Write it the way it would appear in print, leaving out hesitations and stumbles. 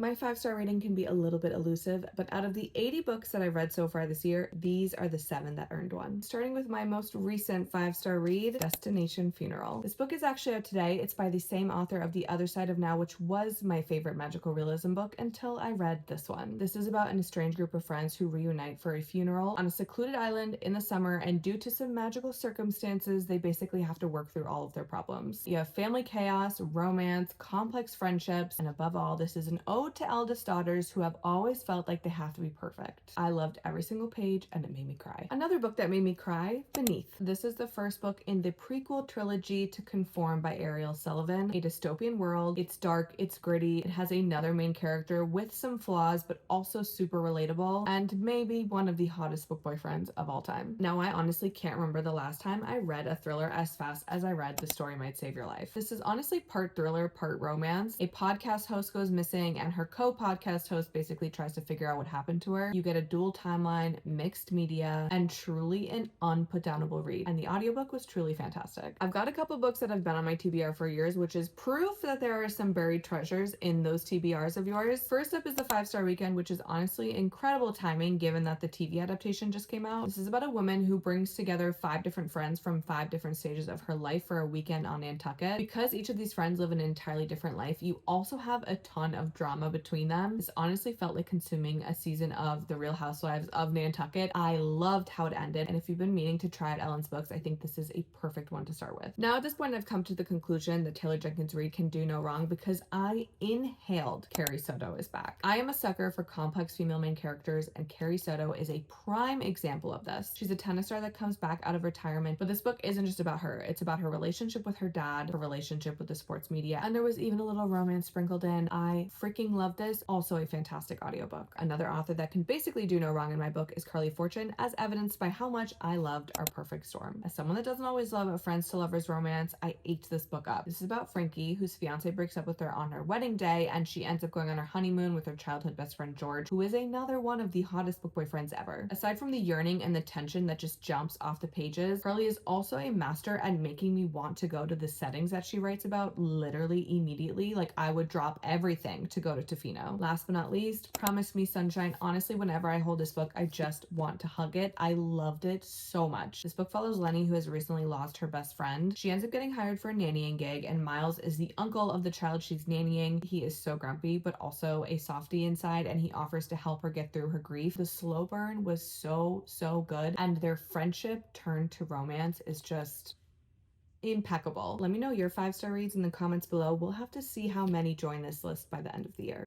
My 5-star rating can be a little bit elusive, but out of the 80 books that I've read so far this year, these are the 7 that earned one. Starting with my most recent 5-star read, Destination Funeral. This book is actually out today. It's by the same author of The Other Side of Now, which was my favorite magical realism book until I read this one. This is about an estranged group of friends who reunite for a funeral on a secluded island in the summer, and due to some magical circumstances, they basically have to work through all of their problems. You have family chaos, romance, complex friendships, and above all, this is an ode to eldest daughters who have always felt like they have to be perfect. I loved every single page and it made me cry. Another book that made me cry, Beneath. This is the first book in the prequel trilogy to Conform by Ariel Sullivan. A dystopian world. It's dark, it's gritty, it has another main character with some flaws but also super relatable, and maybe one of the hottest book boyfriends of all time. Now, I honestly can't remember the last time I read a thriller as fast as I read The Story Might Save Your Life. This is honestly part thriller, part romance. A podcast host goes missing and her co-podcast host basically tries to figure out what happened to her. You get a dual timeline, mixed media, and truly an unputdownable read. And the audiobook was truly fantastic. I've got a couple books that have been on my TBR for years, which is proof that there are some buried treasures in those TBRs of yours. First up is The 5-Star Weekend, which is honestly incredible timing given that the TV adaptation just came out. This is about a woman who brings together 5 different friends from 5 different stages of her life for a weekend on Nantucket. Because each of these friends live an entirely different life, you also have a ton of drama between them. This honestly felt like consuming a season of The Real Housewives of Nantucket. I loved how it ended, and if you've been meaning to try out Ellen's books, I think this is a perfect one to start with. Now, at this point, I've come to the conclusion that Taylor Jenkins Reid can do no wrong because I inhaled Carrie Soto is back. I am a sucker for complex female main characters, and Carrie Soto is a prime example of this. She's a tennis star that comes back out of retirement, but this book isn't just about her. It's about her relationship with her dad, her relationship with the sports media, and there was even a little romance sprinkled in. I freaking love this. Also a fantastic audiobook. Another author that can basically do no wrong in my book is Carly Fortune, as evidenced by how much I loved Our Perfect Storm. As someone that doesn't always love a friends to lovers romance, I ate this book up. This is about Frankie, whose fiance breaks up with her on her wedding day, and she ends up going on her honeymoon with her childhood best friend George, who is another one of the hottest book boyfriends ever. Aside from the yearning and the tension that just jumps off the pages, Carly is also a master at making me want to go to the settings that she writes about literally immediately. Like, I would drop everything to go to Tofino. Last but not least, Promise Me Sunshine. Honestly, whenever I hold this book, I just want to hug it. I loved it so much. This book follows Lenny, who has recently lost her best friend. She ends up getting hired for a nannying gig, and Miles is the uncle of the child she's nannying. He is so grumpy, but also a softie inside, and he offers to help her get through her grief. The slow burn was so good, and their friendship turned to romance is just impeccable. Let me know your 5-star reads in the comments below. We'll have to see how many join this list by the end of the year.